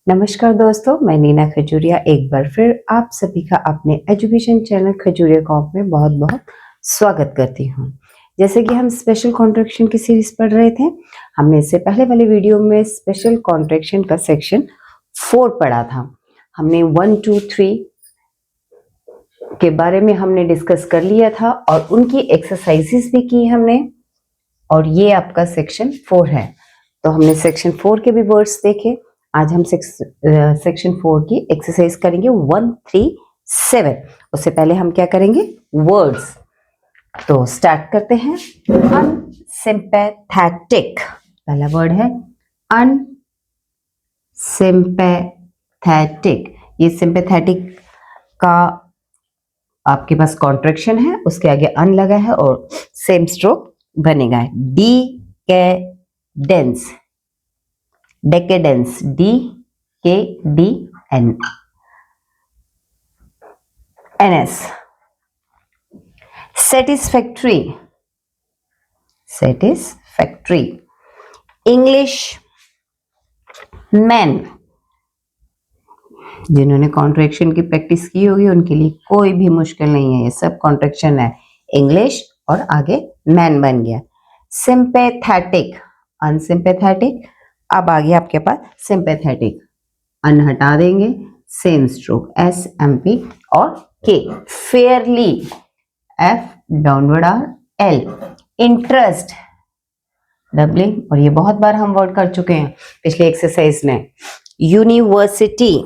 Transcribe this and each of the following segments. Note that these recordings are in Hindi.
नमस्कार दोस्तों, मैं नीना खजूरिया एक बार फिर आप सभी का अपने एजुकेशन चैनल खजूरिया कॉप में बहुत बहुत स्वागत करती हूँ। जैसे कि हम स्पेशल कॉन्ट्रैक्शन की सीरीज पढ़ रहे थे, हमने इससे पहले वाले वीडियो में स्पेशल कॉन्ट्रैक्शन का सेक्शन 4 पढ़ा था। हमने 1, 2, 3 के बारे में हमने डिस्कस कर लिया था और उनकी एक्सरसाइजेस भी की हमने, और ये आपका सेक्शन 4 है। तो हमने सेक्शन 4 के भी वर्ड्स देखे। आज हम सेक्शन 4 की एक्सरसाइज करेंगे 1, 3, 7। उससे पहले हम क्या करेंगे, वर्ड्स। तो स्टार्ट करते हैं। अनसिंपैथेटिक, पहला वर्ड है अनसिंपैथेटिक। ये सिंपैथेटिक का आपके पास कॉन्ट्रैक्शन है, उसके आगे अन लगा है और सेम स्ट्रोक बनेगा। डेकेडेंस, डेकेडेंस, DKDNS। Satisfactory, satisfactory. English man, जिन्होंने कॉन्ट्रैक्शन की प्रैक्टिस की होगी उनके लिए कोई भी मुश्किल नहीं है, ये सब कॉन्ट्रैक्शन है। इंग्लिश और आगे मैन बन गया। सिंपैथेटिक, अनसिंपैथेटिक। अब आ गया आपके पास सिंपैथेटिक, अन हटा देंगे, सेम स्ट्रोक SMP और K। Fairlie, F downward R L। Interest, doubling, और ये बहुत बार हम वर्ड कर चुके हैं पिछले एक्सरसाइज में। University,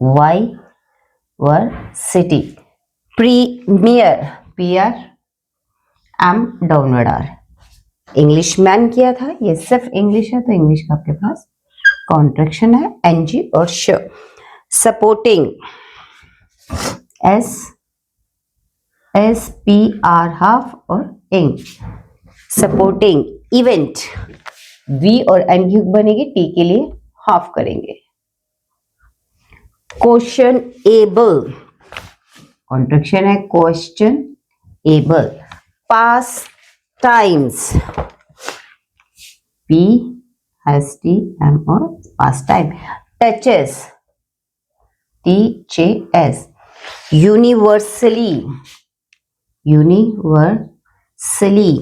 Y versity. Premier, PR M downward R। English man किया था, ये सिर्फ इंग्लिश है तो इंग्लिश का आपके पास कॉन्ट्रैक्शन है NG और श। सपोर्टिंग, SPR हाफ और इंग। सपोर्टिंग इवेंट, V और N की बनेगी, T के लिए हाफ करेंगे। क्वेश्चन एबल, कॉन्ट्रैक्शन है questionable. Pastimes, PSTM और pastime. Touches, TJS। Universally, universally.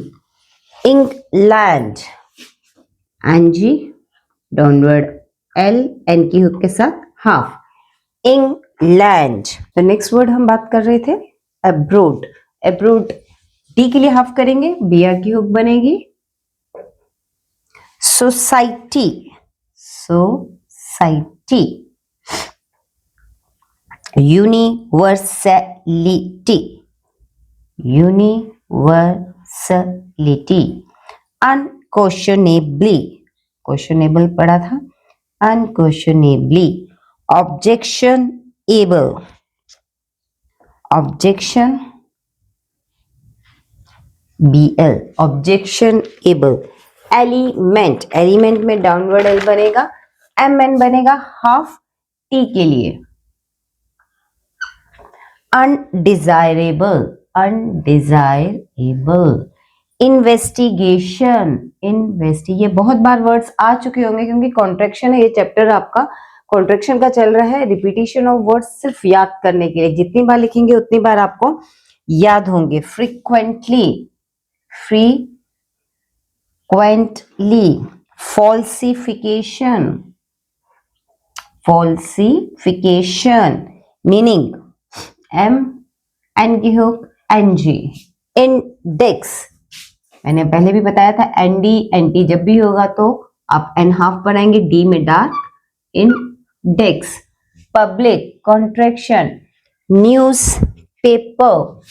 England, NG downward L N की हुक के साथ हाफ। इंग्लैंड। तो नेक्स्ट वर्ड हम बात कर रहे थे अब्रोड। अब्रोड D के लिए हाफ करेंगे, BR की हुक बनेगी। Society, society. Universality, universality. Unquestionably, questionable पढ़ा था, unquestionably. Objection able, objection BL, objection able. Element, element में डाउनवर्ड L बनेगा, MN बनेगा हाफ T के लिए। Undesirable, undesirable. इन्वेस्टिगेशन, ये बहुत बार वर्ड्स आ चुके होंगे क्योंकि कॉन्ट्रैक्शन है, ये चैप्टर आपका कॉन्ट्रैक्शन का चल रहा है। रिपीटिशन ऑफ वर्ड्स सिर्फ याद करने के लिए, जितनी बार लिखेंगे उतनी बार आपको याद होंगे। Frequently, frequently. Falsification, falsification, meaning MN की हुक NG। इंडेक्स, मैंने पहले भी बताया था ND NT जब भी होगा तो आप N हाफ बनाएंगे, D में dark, index. Public, contraction newspaper,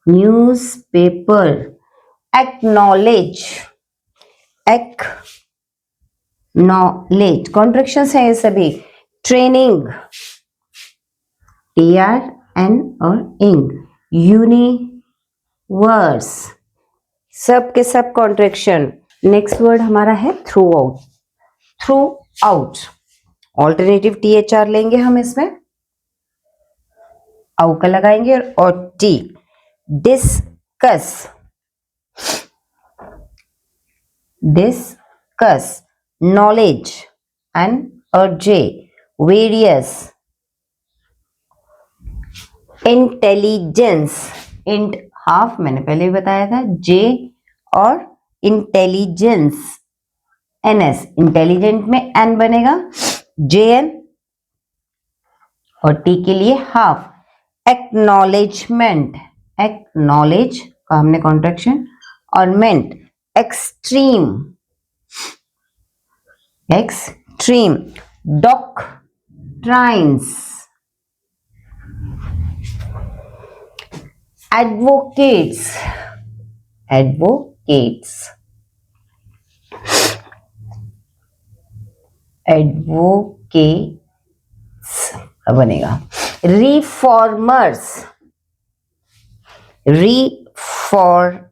newspaper. Acknowledge, acknowledge, contractions है ये सभी। ट्रेनिंग, TRN और इंग। यूनिवर्स, सब के सब कॉन्ट्रैक्शन। नेक्स्ट वर्ड हमारा है through out, through out. Alternative THR लेंगे हम इसमें, आउ का लगाएंगे और T। Discuss, discuss. Knowledge, N और J, various, intelligence, int half मैंने पहले भी बताया था, J और इंटेलिजेंस, NS, इंटेलिजेंट में N बनेगा, JN और T के लिए हाफ, एक्नॉलेजमेंट, एक्नॉलेज का हमने कॉन्ट्रैक्शन, और ment extreme, extreme, doctrines, advocates, advocates, advocates बनेगा, रिफॉर्मर्स, रिफॉर्मर्स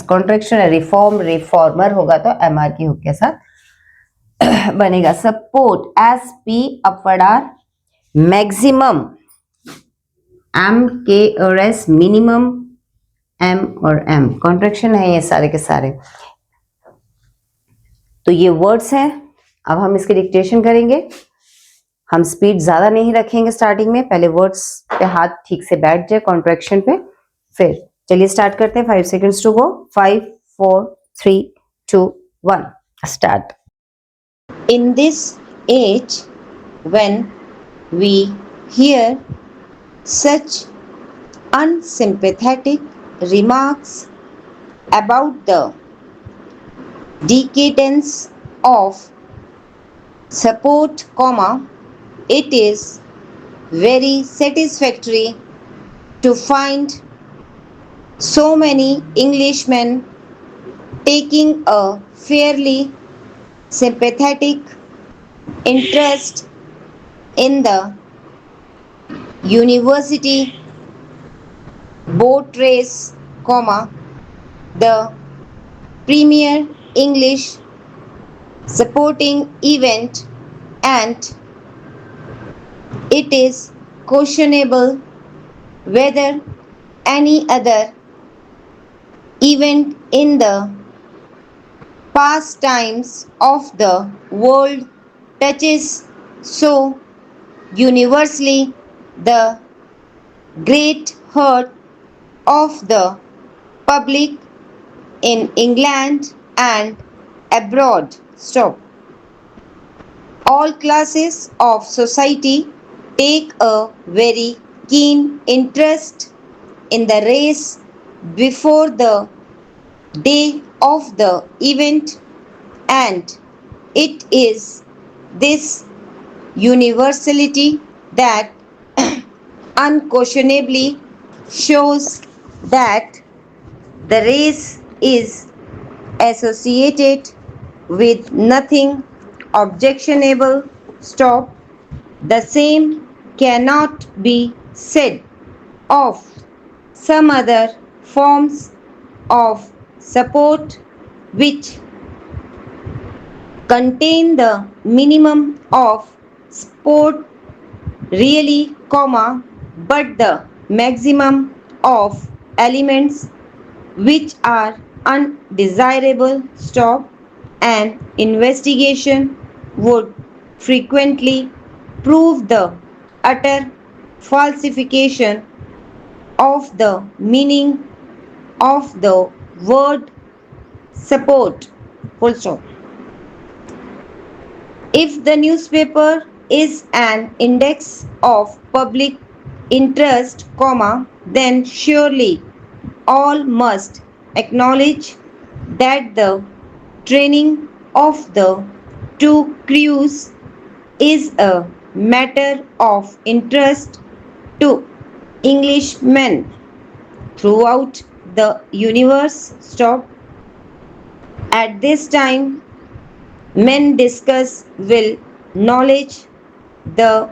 कॉन्ट्रैक्शन है, रिफॉर्म रिफॉर्मर होगा तो MR की हुक के साथ बनेगा, support, SP upward R, maximum, MK और S, मिनिमम, M और M कॉन्ट्रैक्शन है ये सारे के सारे। तो ये वर्ड्स हैं, अब हम इसके डिक्टेशन करेंगे। हम स्पीड ज्यादा नहीं रखेंगे स्टार्टिंग में, पहले वर्ड्स पे हाथ ठीक से बैठ जाए कॉन्ट्रैक्शन पे, फिर चलिए स्टार्ट करते हैं। 5 seconds to go, 5 4 3 2 1 start. In this age, when we hear such unsympathetic remarks about the decadence of support, it is very satisfactory to find so many Englishmen taking a fairly sympathetic interest in the university boat race, the premier English supporting event, and it is questionable whether any other event in the pastimes of the world touches so universally the great heart of the public in England and abroad. Stop. All classes of society take a very keen interest in the race before the day of the event, and it is this universality that unquestionably shows that the race is associated with nothing objectionable. Stop. The same cannot be said of some other forms of support which contain the minimum of sport really, but the maximum of elements which are undesirable. Stop. An investigation would frequently prove the utter falsification of the meaning of the word support. Full stop. If the newspaper is an index of public interest, then surely all must acknowledge that the training of the two crews is a matter of interest to Englishmen throughout the universe. Stop. At this time, men discuss will knowledge the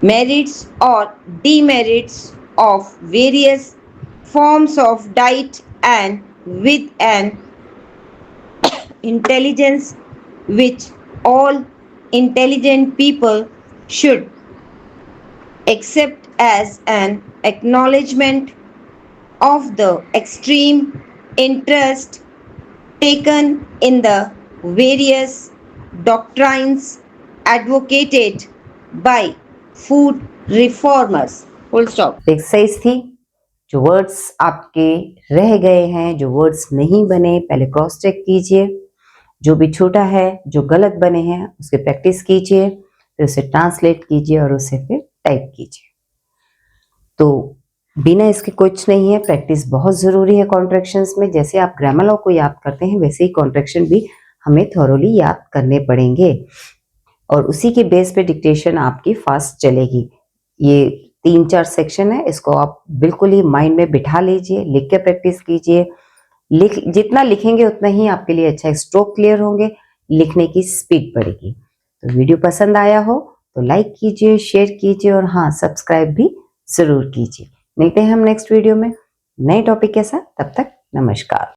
merits or demerits of various forms of diet, and with an intelligence which all intelligent people should accept as an acknowledgement of the extreme interest taken in the various doctrines advocated by food reformers. Full stop. Exercise थी। जो वर्ड्स आपके रह गए हैं, जो वर्ड्स नहीं बने, पहले क्रॉस चेक कीजिए। जो भी छूटा है, जो गलत बने हैं, उसकी प्रैक्टिस कीजिए, फिर उसे ट्रांसलेट कीजिए और उसे फिर टाइप कीजिए। तो बिना इसके कुछ नहीं है, प्रैक्टिस बहुत ज़रूरी है कॉन्ट्रैक्शंस में। जैसे आप ग्रामर लॉ को याद करते हैं, वैसे ही कॉन्ट्रैक्शन भी हमें थॉरोली याद करने पड़ेंगे और उसी के बेस पे डिक्टेशन आपकी फास्ट चलेगी। ये 3-4 सेक्शन है, इसको आप बिल्कुल ही माइंड में बिठा लीजिए, लिख के प्रैक्टिस कीजिए। जितना लिखेंगे उतना ही आपके लिए अच्छा है, स्ट्रोक क्लियर होंगे, लिखने की स्पीड बढ़ेगी। तो वीडियो पसंद आया हो तो लाइक कीजिए, शेयर कीजिए और हाँ, सब्सक्राइब भी ज़रूर कीजिए। मिलते हैं हम नेक्स्ट वीडियो में नए टॉपिक के साथ। तब तक नमस्कार।